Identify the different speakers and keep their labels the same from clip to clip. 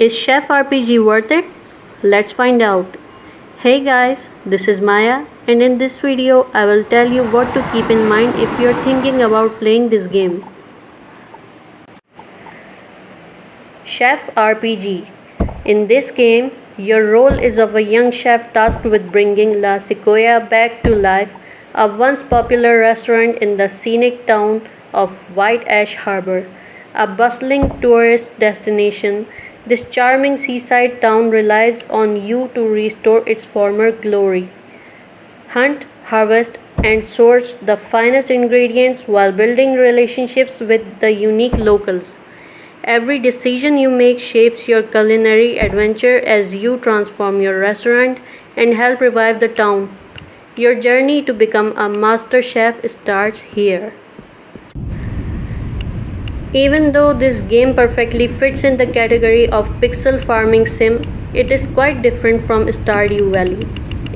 Speaker 1: Is Chef RPG worth it? Let's find out. Hey guys, this is Maya, and in this video I will tell you what to keep in mind if you're thinking about playing this game. Chef RPG. In this game, your role is of a young chef tasked with bringing La Sequoia back to life, a once popular restaurant in the scenic town of White Ash Harbor, a bustling tourist destination. This charming seaside town relies on you to restore its former glory. Hunt, harvest, and source the finest ingredients while building relationships with the unique locals. Every decision you make shapes your culinary adventure as you transform your restaurant and help revive the town. Your journey to become a master chef starts here. Even though this game perfectly fits in the category of pixel farming sim, it is quite different from Stardew Valley.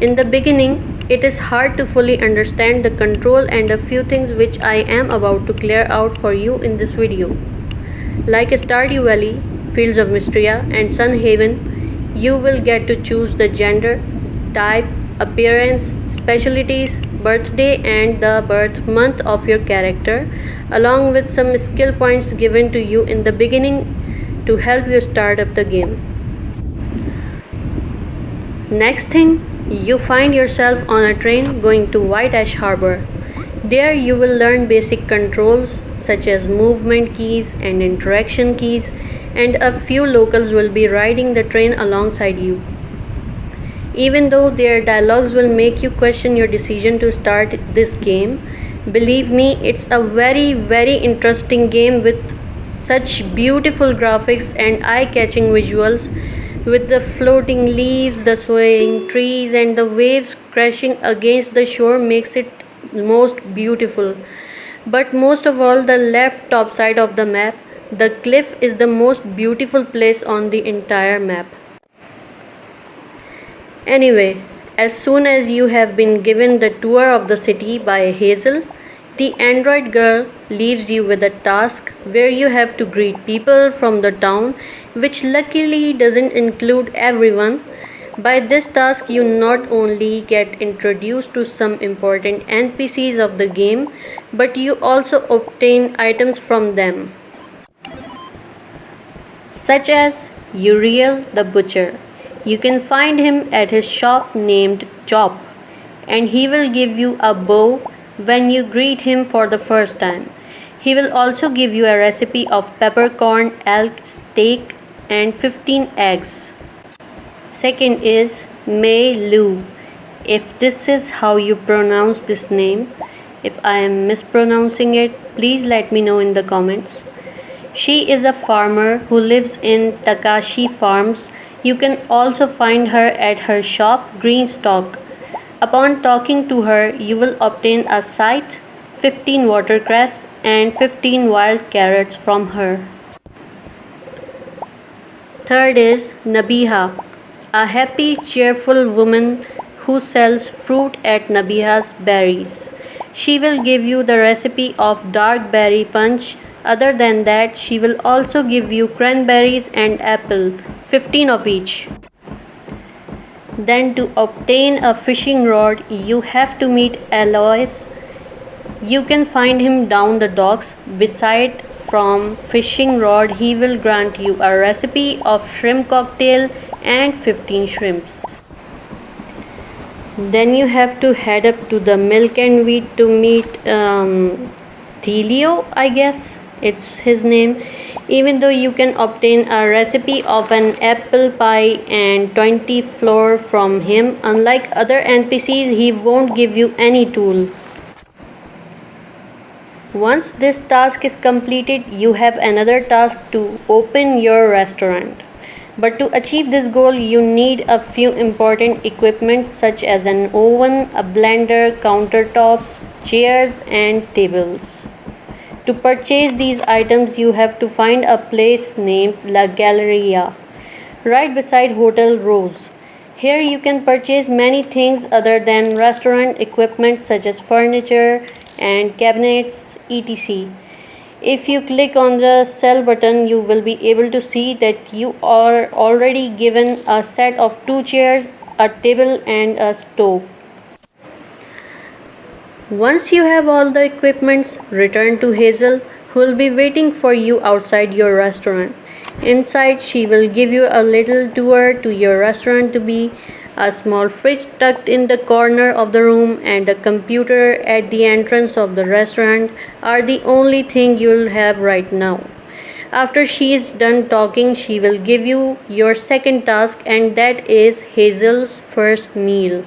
Speaker 1: In the beginning, it is hard to fully understand the control and a few things which I am about to clear out for you in this video. Like Stardew Valley, Fields of Mystria, and Sun Haven, you will get to choose the gender, type, appearance, specialties, birthday, and the birth month of your character, along with some skill points given to you in the beginning to help you start up the game. Next thing, you find yourself on a train going to White Ash Harbor. There you will learn basic controls such as movement keys and interaction keys, and a few locals will be riding the train alongside you. Even though their dialogues will make you question your decision to start this game, believe me, it's a very interesting game with such beautiful graphics and eye-catching visuals, with the floating leaves, the swaying trees, and the waves crashing against the shore makes it most beautiful. But most of all, the left top side of the map, the cliff is the most beautiful place on the entire map. Anyway, as soon as you have been given the tour of the city by Hazel, the android girl leaves you with a task where you have to greet people from the town, which luckily doesn't include everyone. By this task, you not only get introduced to some important NPCs of the game, but you also obtain items from them, such as Uriel the Butcher. You can find him at his shop named Chop, and he will give you a bow when you greet him for the first time. He will also give you a recipe of peppercorn elk steak and 15 eggs. Second is Mei Lu. If this is how you pronounce this name, if I am mispronouncing it, please let me know in the comments. She is a farmer who lives in Takashi Farms. You can also find her at her shop Greenstock. Upon talking to her, you will obtain a scythe, 15 watercress, and 15 wild carrots from her. Third is Nabiha, a happy, cheerful woman who sells fruit at Nabiha's Berries. She will give you the recipe of dark berry punch. Other than that, she will also give you cranberries and apple, 15 of each. Then to obtain a fishing rod, you have to meet Alois. You can find him down the docks. Beside from fishing rod, he will grant you a recipe of shrimp cocktail and 15 shrimps. Then you have to head up to the milk and wheat to meet Thelio, I guess it's his name. Even though you can obtain a recipe of an apple pie and 20 flour from him, unlike other NPCs, he won't give you any tool. Once this task is completed, you have another task to open your restaurant. But to achieve this goal, you need a few important equipment such as an oven, a blender, countertops, chairs, and tables. To purchase these items, you have to find a place named La Galleria, right beside Hotel Rose. Here you can purchase many things other than restaurant equipment such as furniture and cabinets, etc. If you click on the sell button, you will be able to see that you are already given a set of 2 chairs, a table, and a stove. Once you have all the equipments, return to Hazel, who will be waiting for you outside your restaurant. Inside, she will give you a little tour to your restaurant to be a small fridge tucked in the corner of the room and a computer at the entrance of the restaurant are the only thing you'll have right now. After she is done talking, she will give you your second task, and that is Hazel's first meal.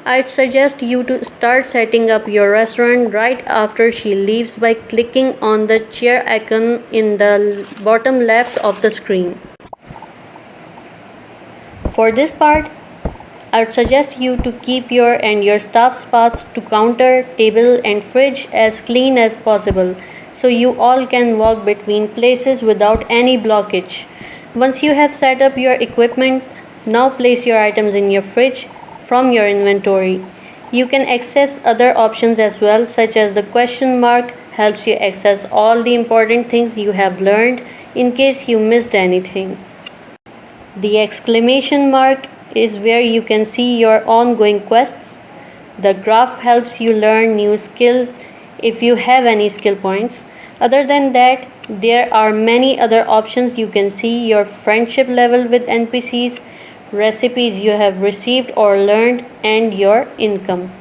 Speaker 1: I'd suggest you to start setting up your restaurant right after she leaves by clicking on the chair icon in the bottom left of the screen. For this part, I would suggest you to keep your and your staff's paths to counter, table, and fridge as clean as possible so you all can walk between places without any blockage. Once you have set up your equipment, now place your items in your fridge from your inventory. You can access other options as well, such as the question mark helps you access all the important things you have learned in case you missed anything. The exclamation mark is where you can see your ongoing quests. The graph helps you learn new skills if you have any skill points. Other than that, there are many other options. You can see your friendship level with NPCs, recipes you have received or learned, and your income.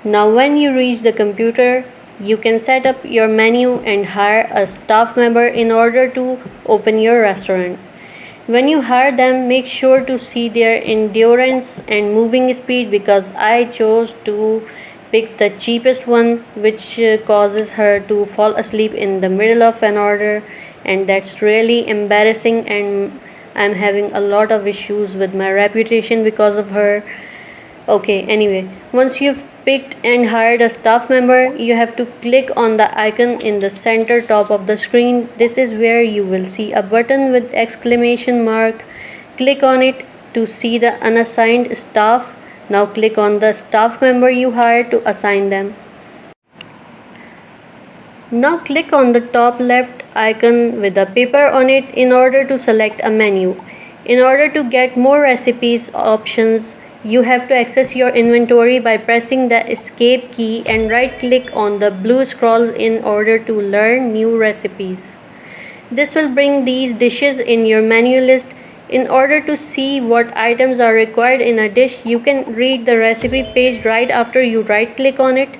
Speaker 1: Now, when you reach the computer, you can set up your menu and hire a staff member in order to open your restaurant. When you hire them, make sure to see their endurance and moving speed because I chose to pick the cheapest one, which causes her to fall asleep in the middle of an order, and that's really embarrassing, and I'm having a lot of issues with my reputation because of her. Okay, anyway, once you've picked and hired a staff member, you have to click on the icon in the center top of the screen. This is where you will see a button with exclamation mark. Click on it to see the unassigned staff. Now click on the staff member you hired to assign them. Now click on the top left icon with a paper on it in order to select a menu. In order to get more recipes options, you have to access your inventory by pressing the escape key and right click on the blue scrolls in order to learn new recipes. This will bring these dishes in your menu list. In order to see what items are required in a dish, you can read the recipe page right after you right click on it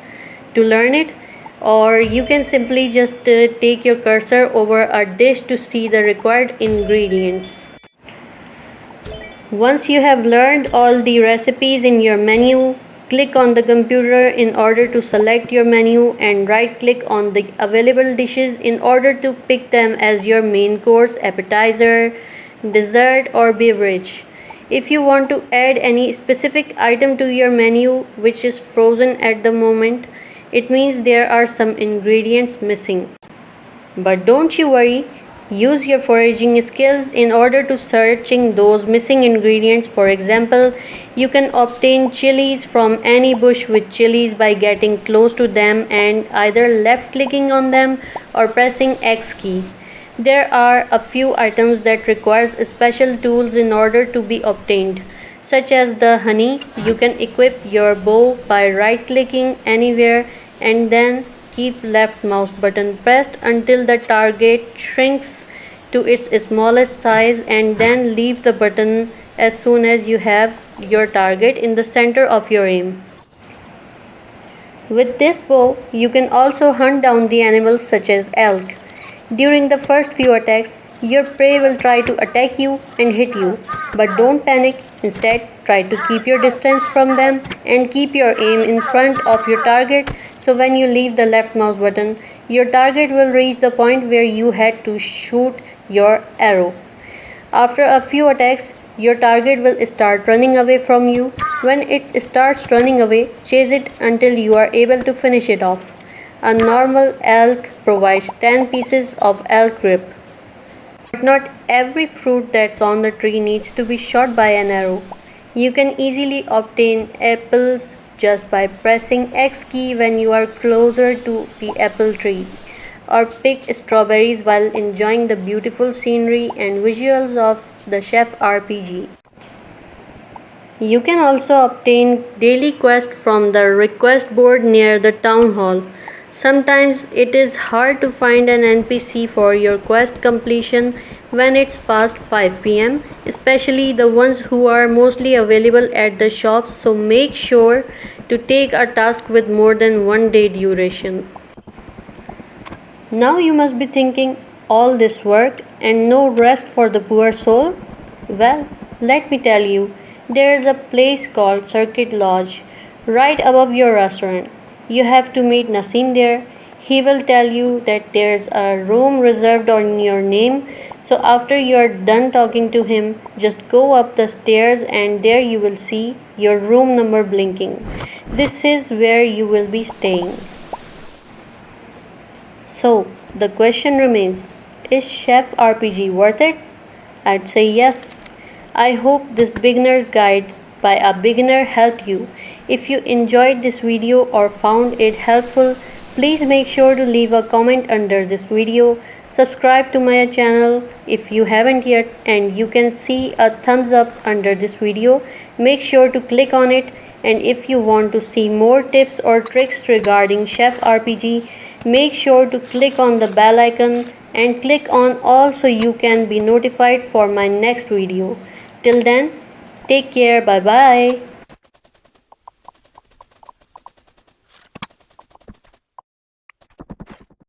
Speaker 1: to learn it, or you can simply just take your cursor over a dish to see the required ingredients. Once you have learned all the recipes in your menu, click on the computer in order to select your menu and right click on the available dishes in order to pick them as your main course, appetizer, dessert, or beverage. If you want to add any specific item to your menu which is frozen at the moment, it means there are some ingredients missing. But don't you worry, use your foraging skills in order to searching those missing ingredients. For example, you can obtain chilies from any bush with chilies by getting close to them and either left clicking on them or pressing X key. There are a few items that requires special tools in order to be obtained, such as the honey. You can equip your bow by right clicking anywhere and then keep left mouse button pressed until the target shrinks to its smallest size and then leave the button as soon as you have your target in the center of your aim. With this bow, you can also hunt down the animals such as elk. During the first few attacks, your prey will try to attack you and hit you, but don't panic. Instead, try to keep your distance from them and keep your aim in front of your target, so when you leave the left mouse button, your target will reach the point where you had to shoot your arrow. After a few attacks, your target will start running away from you. When it starts running away, chase it until you are able to finish it off. A normal elk provides 10 pieces of elk rib. But not every fruit that's on the tree needs to be shot by an arrow. You can easily obtain apples, just by pressing X key when you are closer to the apple tree, or pick strawberries while enjoying the beautiful scenery and visuals of the Chef RPG. You can also obtain daily quests from the request board near the town hall. Sometimes it is hard to find an NPC for your quest completion when it's past 5 p.m., especially the ones who are mostly available at the shops, so make sure to take a task with more than 1 day duration. Now you must be thinking, all this work and no rest for the poor soul? Well, let me tell you, there is a place called Circuit Lodge right above your restaurant. You have to meet Nasim there. He will tell you that there's a room reserved on your name. So after you're done talking to him, just go up the stairs and there you will see your room number blinking. This is where you will be staying. So, the question remains, is Chef RPG worth it? I'd say yes. I hope this beginner's guide by a beginner helped you. If you enjoyed this video or found it helpful, please make sure to leave a comment under this video. Subscribe to my channel if you haven't yet, and you can see a thumbs up under this video. Make sure to click on it, and if you want to see more tips or tricks regarding Chef RPG, make sure to click on the bell icon and click on all so you can be notified for my next video. Till then, take care. Bye bye.